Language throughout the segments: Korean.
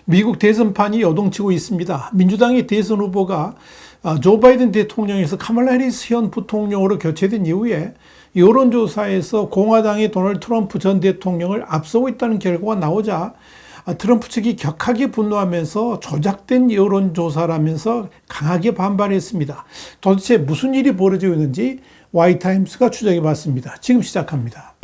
미국 대선판이 요동치고 있습니다. 민주당의 대선 후보가 조 바이든 대통령에서 카말라 해리스 현 부통령으로 교체된 이후에 여론조사에서 공화당의 도널드 트럼프 전 대통령을 앞서고 있다는 결과가 나오자 트럼프 측이 격하게 분노하면서 조작된 여론조사라면서 강하게 반발했습니다. 도대체 무슨 일이 벌어지고 있는지 와이타임스가 추적해 봤습니다. 지금 시작합니다.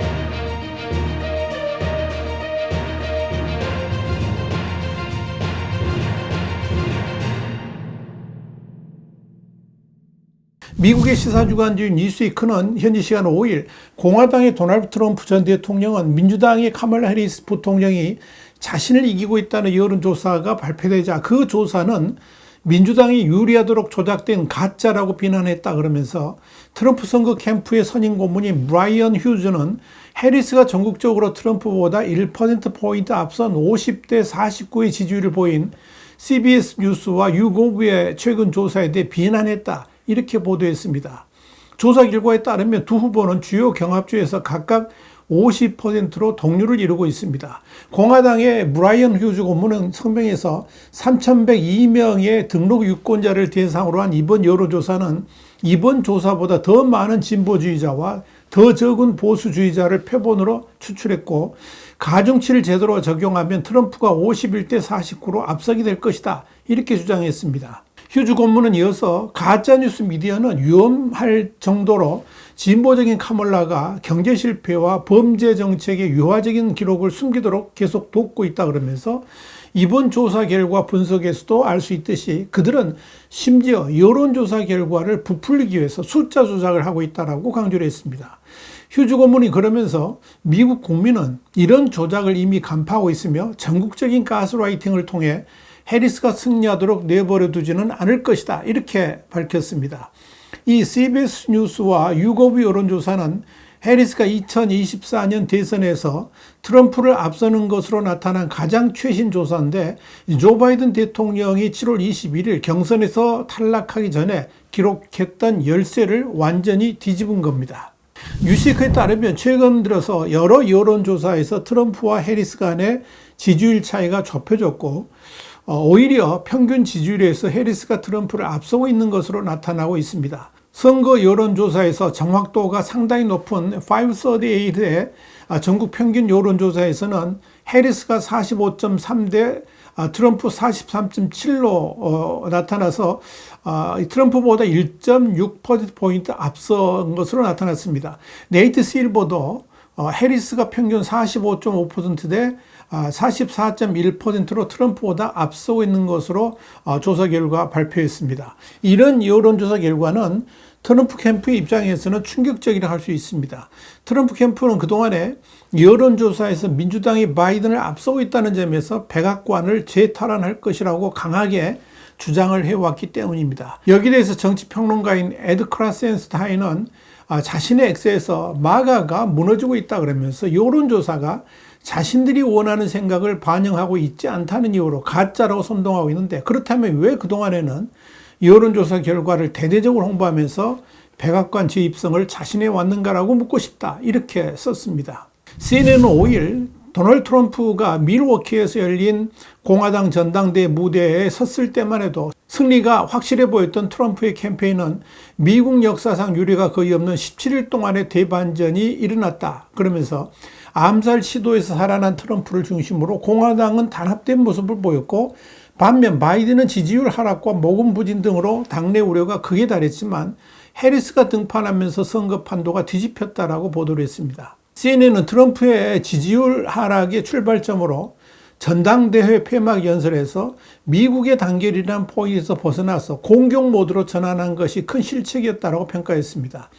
미국의 시사주간지 뉴스위크는 현지 시간 5일 공화당의 도널드 트럼프 전 대통령은 민주당의 카말라 해리스 부통령이 자신을 이기고 있다는 여론조사가 발표되자 그 조사는 민주당이 유리하도록 조작된 가짜라고 비난했다 그러면서 트럼프 선거 캠프의 선임 고문인 브라이언 휴즈는 해리스가 전국적으로 트럼프보다 1%포인트 앞선 50대 49의 지지율을 보인 CBS 뉴스와 유고브의 최근 조사에 대해 비난했다. 이렇게 보도했습니다. 조사 결과에 따르면 두 후보는 주요 경합주에서 각각 50%로 동률을 이루고 있습니다. 공화당의 브라이언 휴즈 고문은 성명에서 3,102명의 등록 유권자를 대상으로 한 이번 여론조사는 이번 조사보다 더 많은 진보주의자와 더 적은 보수주의자를 표본으로 추출했고 가중치를 제대로 적용하면 트럼프가 51대 49로 앞서게 될 것이다. 이렇게 주장했습니다. 휴즈 고문은 이어서 가짜뉴스 미디어는 위험할 정도로 진보적인 카멀라가 경제 실패와 범죄 정책의 유화적인 기록을 숨기도록 계속 돕고 있다 그러면서 이번 조사 결과 분석에서도 알 수 있듯이 그들은 심지어 여론조사 결과를 부풀리기 위해서 숫자 조작을 하고 있다고 강조를 했습니다. 휴즈 고문이 그러면서 미국 국민은 이런 조작을 이미 간파하고 있으며 전국적인 가스라이팅을 통해 해리스가 승리하도록 내버려 두지는 않을 것이다. 이렇게 밝혔습니다. 이 CBS 뉴스와 유고브 여론조사는 해리스가 2024년 대선에서 트럼프를 앞서는 것으로 나타난 가장 최신 조사인데 조 바이든 대통령이 7월 21일 경선에서 탈락하기 전에 기록했던 열세를 완전히 뒤집은 겁니다. 뉴시크에 따르면 최근 들어서 여러 여론조사에서 트럼프와 해리스 간의 지지율 차이가 좁혀졌고 오히려 평균 지지율에서 해리스가 트럼프를 앞서고 있는 것으로 나타나고 있습니다. 선거 여론조사에서 정확도가 상당히 높은 538의 전국 평균 여론조사에서는 해리스가 45.3대 트럼프 43.7로 나타나서 트럼프보다 1.6%포인트 앞선 것으로 나타났습니다. 네이트 실버도 해리스가 평균 45.5%대 44.1%로 트럼프보다 앞서고 있는 것으로 조사 결과 발표했습니다. 이런 여론조사 결과는 트럼프 캠프의 입장에서는 충격적이라 할 수 있습니다. 트럼프 캠프는 그동안에 여론조사에서 민주당이 바이든을 앞서고 있다는 점에서 백악관을 재탈환할 것이라고 강하게 주장을 해왔기 때문입니다. 여기에 대해서 정치평론가인 에드 크라센스타인은 자신의 엑스에서 마가가 무너지고 있다 그러면서 여론조사가 자신들이 원하는 생각을 반영하고 있지 않다는 이유로 가짜라고 선동하고 있는데 그렇다면 왜 그동안에는 여론조사 결과를 대대적으로 홍보하면서 백악관 재입성을 자신해 왔는가라고 묻고 싶다. 이렇게 썼습니다. CNN은 5일 도널드 트럼프가 밀워키에서 열린 공화당 전당대회 무대에 섰을 때만 해도 승리가 확실해 보였던 트럼프의 캠페인은 미국 역사상 유례가 거의 없는 17일 동안의 대반전이 일어났다. 그러면서 암살 시도에서 살아난 트럼프를 중심으로 공화당은 단합된 모습을 보였고 반면 바이든은 지지율 하락과 모금 부진 등으로 당내 우려가 극에 달했지만 해리스가 등판하면서 선거 판도가 뒤집혔다라고 보도를 했습니다. CNN은 트럼프의 지지율 하락의 출발점으로 전당대회 폐막 연설에서 미국의 단결이라는 포인트에서 벗어나서 공격 모드로 전환한 것이 큰 실책이었다고 평가했습니다.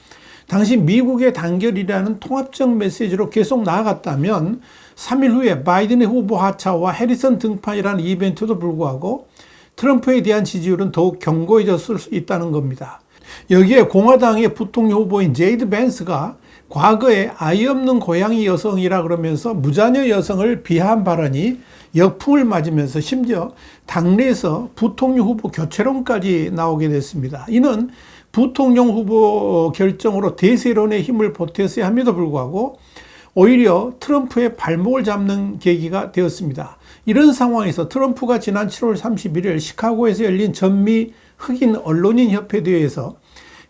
당시 미국의 단결이라는 통합적 메시지로 계속 나아갔다면 3일 후에 바이든의 후보 하차와 해리슨 등판이라는 이벤트도 불구하고 트럼프에 대한 지지율은 더욱 견고해졌을 수 있다는 겁니다. 여기에 공화당의 부통령 후보인 제이드 벤스가 과거에 아이 없는 고양이 여성이라 그러면서 무자녀 여성을 비하한 발언이 역풍을 맞으면서 심지어 당내에서 부통령 후보 교체론까지 나오게 됐습니다. 이는 부통령 후보 결정으로 대세론에 힘을 보탰어야 함에도 불구하고 오히려 트럼프의 발목을 잡는 계기가 되었습니다. 이런 상황에서 트럼프가 지난 7월 31일 시카고에서 열린 전미 흑인 언론인 협회 대회에서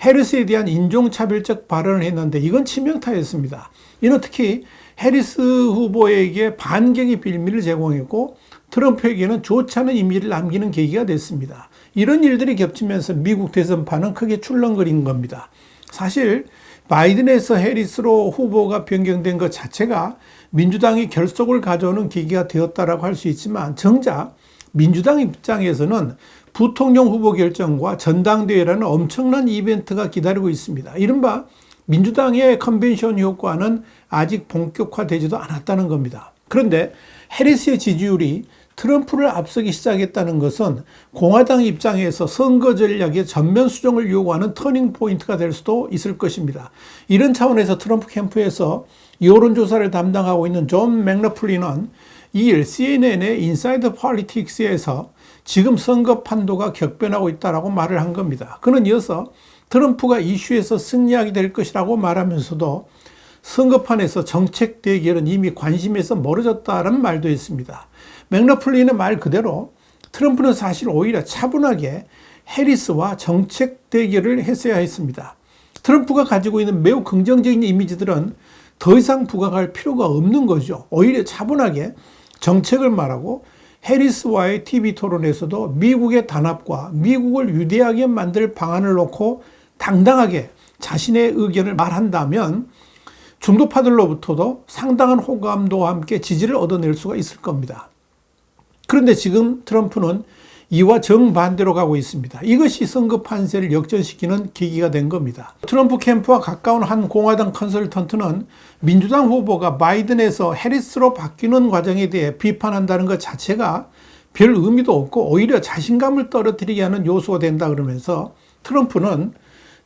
해리스에 대한 인종차별적 발언을 했는데 이건 치명타였습니다. 이는 특히 해리스 후보에게 반격의 빌미를 제공했고 트럼프에게는 좋지 않은 이미지를 남기는 계기가 됐습니다. 이런 일들이 겹치면서 미국 대선판은 크게 출렁거린 겁니다. 사실 바이든에서 해리스로 후보가 변경된 것 자체가 민주당이 결속을 가져오는 계기가 되었다라고 할 수 있지만 정작 민주당 입장에서는 부통령 후보 결정과 전당대회라는 엄청난 이벤트가 기다리고 있습니다. 이른바 민주당의 컨벤션 효과는 아직 본격화되지도 않았다는 겁니다. 그런데 해리스의 지지율이 트럼프를 앞서기 시작했다는 것은 공화당 입장에서 선거 전략의 전면 수정을 요구하는 터닝 포인트가 될 수도 있을 것입니다. 이런 차원에서 트럼프 캠프에서 여론조사를 담당하고 있는 존 맥러플린은 2일 CNN의 인사이드 폴리틱스에서 지금 선거 판도가 격변하고 있다고 말을 한 겁니다. 그는 이어서 트럼프가 이슈에서 승리하게 될 것이라고 말하면서도 선거판에서 정책 대결은 이미 관심에서 멀어졌다는 말도 했습니다. 맥러플린의 말 그대로 트럼프는 사실 오히려 차분하게 해리스와 정책 대결을 했어야 했습니다. 트럼프가 가지고 있는 매우 긍정적인 이미지들은 더 이상 부각할 필요가 없는 거죠. 오히려 차분하게 정책을 말하고 해리스와의 TV 토론에서도 미국의 단합과 미국을 위대하게 만들 방안을 놓고 당당하게 자신의 의견을 말한다면 중도파들로부터도 상당한 호감도와 함께 지지를 얻어낼 수가 있을 겁니다. 그런데 지금 트럼프는 이와 정반대로 가고 있습니다. 이것이 선거 판세를 역전시키는 계기가 된 겁니다. 트럼프 캠프와 가까운 한 공화당 컨설턴트는 민주당 후보가 바이든에서 해리스로 바뀌는 과정에 대해 비판한다는 것 자체가 별 의미도 없고 오히려 자신감을 떨어뜨리게 하는 요소가 된다 그러면서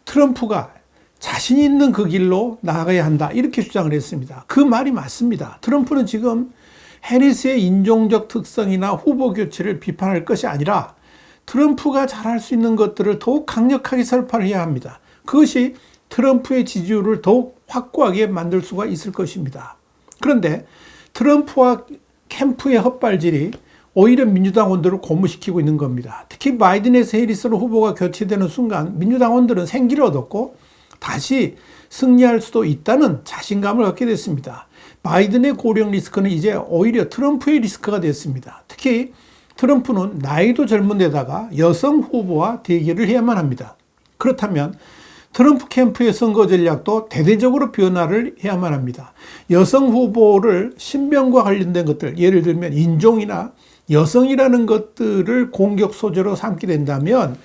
트럼프가 자신 있는 그 길로 나아가야 한다 이렇게 주장을 했습니다. 그 말이 맞습니다. 트럼프는 지금 해리스의 인종적 특성이나 후보 교체를 비판할 것이 아니라 트럼프가 잘할 수 있는 것들을 더욱 강력하게 설파를 해야 합니다. 그것이 트럼프의 지지율을 더욱 확고하게 만들 수가 있을 것입니다. 그런데 트럼프와 캠프의 헛발질이 오히려 민주당원들을 고무시키고 있는 겁니다. 특히 바이든에서 해리스로 후보가 교체되는 순간 민주당원들은 생기를 얻었고 다시 승리할 수도 있다는 자신감을 갖게 됐습니다. 바이든의 고령 리스크는 이제 오히려 트럼프의 리스크가 됐습니다. 특히 트럼프는 나이도 젊은 데다가 여성 후보와 대결을 해야만 합니다. 그렇다면 트럼프 캠프의 선거 전략도 대대적으로 변화를 해야만 합니다. 여성 후보를 신병과 관련된 것들, 예를 들면 인종이나 여성이라는 것들을 공격 소재로 삼게 된다면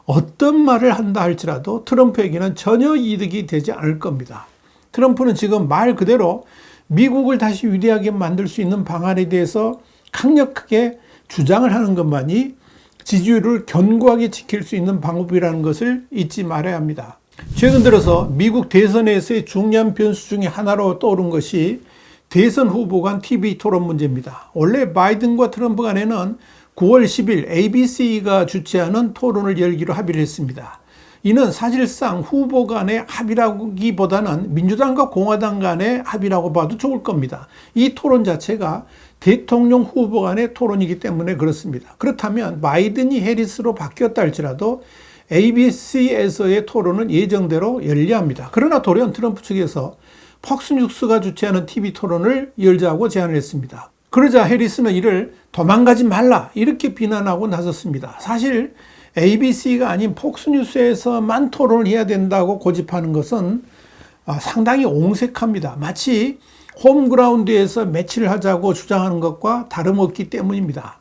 어떤 말을 한다 할지라도 트럼프에게는 전혀 이득이 되지 않을 겁니다. 트럼프는 지금 말 그대로 미국을 다시 위대하게 만들 수 있는 방안에 대해서 강력하게 주장을 하는 것만이 지지율을 견고하게 지킬 수 있는 방법이라는 것을 잊지 말아야 합니다. 최근 들어서 미국 대선에서의 중요한 변수 중에 하나로 떠오른 것이 대선 후보 간 TV 토론 문제입니다. 원래 바이든과 트럼프 간에는 9월 10일 ABC가 주최하는 토론을 열기로 합의를 했습니다. 이는 사실상 후보 간의 합의라기보다는 민주당과 공화당 간의 합의라고 봐도 좋을 겁니다. 이 토론 자체가 대통령 후보 간의 토론이기 때문에 그렇습니다. 그렇다면 바이든이 해리스로 바뀌었다 할지라도 ABC에서의 토론은 예정대로 열려야 합니다. 그러나 돌연 트럼프 측에서 폭스뉴스가 주최하는 TV 토론을 열자고 제안을 했습니다. 그러자 해리스는 이를 도망가지 말라 이렇게 비난하고 나섰습니다. 사실 ABC가 아닌 폭스뉴스에서만 토론을 해야 된다고 고집하는 것은 상당히 옹색합니다. 마치 홈그라운드에서 매치를 하자고 주장하는 것과 다름없기 때문입니다.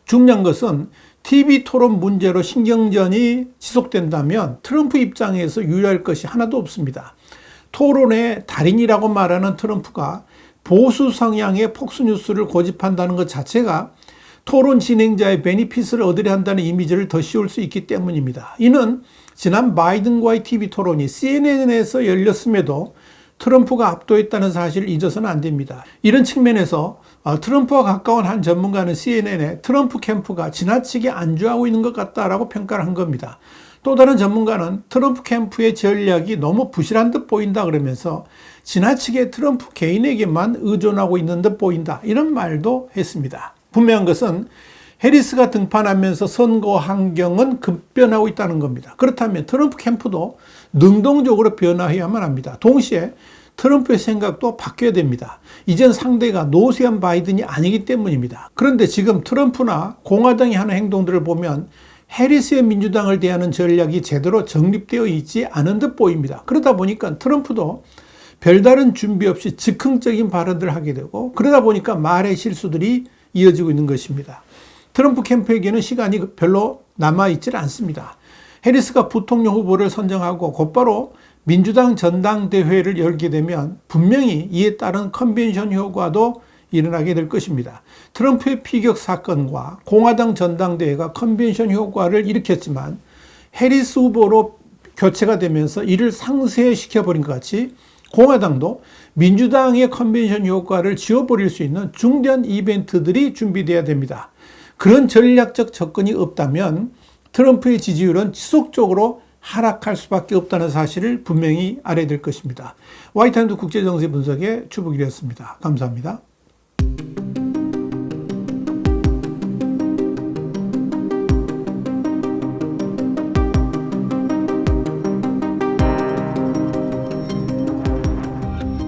중요한 것은 TV 토론 문제로 신경전이 지속된다면 트럼프 입장에서 유리할 것이 하나도 없습니다. 토론의 달인이라고 말하는 트럼프가 보수 성향의 폭스뉴스를 고집한다는 것 자체가 토론 진행자의 베니핏을 얻으려 한다는 이미지를 더 씌울 수 있기 때문입니다. 이는 지난 바이든과의 TV 토론이 CNN에서 열렸음에도 트럼프가 압도했다는 사실을 잊어서는 안 됩니다. 이런 측면에서 트럼프와 가까운 한 전문가는 CNN에 트럼프 캠프가 지나치게 안주하고 있는 것 같다라고 평가를 한 겁니다. 또 다른 전문가는 트럼프 캠프의 전략이 너무 부실한 듯 보인다 그러면서 지나치게 트럼프 개인에게만 의존하고 있는 듯 보인다 이런 말도 했습니다. 분명한 것은 해리스가 등판하면서 선거 환경은 급변하고 있다는 겁니다. 그렇다면 트럼프 캠프도 능동적으로 변화해야만 합니다. 동시에 트럼프의 생각도 바뀌어야 됩니다. 이젠 상대가 노세한 바이든이 아니기 때문입니다. 그런데 지금 트럼프나 공화당이 하는 행동들을 보면 해리스의 민주당을 대하는 전략이 제대로 정립되어 있지 않은 듯 보입니다. 그러다 보니까 트럼프도 별다른 준비 없이 즉흥적인 발언들을 하게 되고, 그러다 보니까 말의 실수들이 이어지고 있는 것입니다. 트럼프 캠프에게는 시간이 별로 남아있질 않습니다. 해리스가 부통령 후보를 선정하고 곧바로 민주당 전당대회를 열게 되면 분명히 이에 따른 컨벤션 효과도 일어나게 될 것입니다. 트럼프의 피격 사건과 공화당 전당대회가 컨벤션 효과를 일으켰지만 해리스 후보로 교체가 되면서 이를 상쇄시켜버린 것 같이 공화당도 민주당의 컨벤션 효과를 지워버릴 수 있는 중대한 이벤트들이 준비돼야 됩니다. 그런 전략적 접근이 없다면 트럼프의 지지율은 지속적으로 하락할 수밖에 없다는 사실을 분명히 알아야 될 것입니다. 화이트하인드 국제정세 분석의 추복일이었습니다. 감사합니다.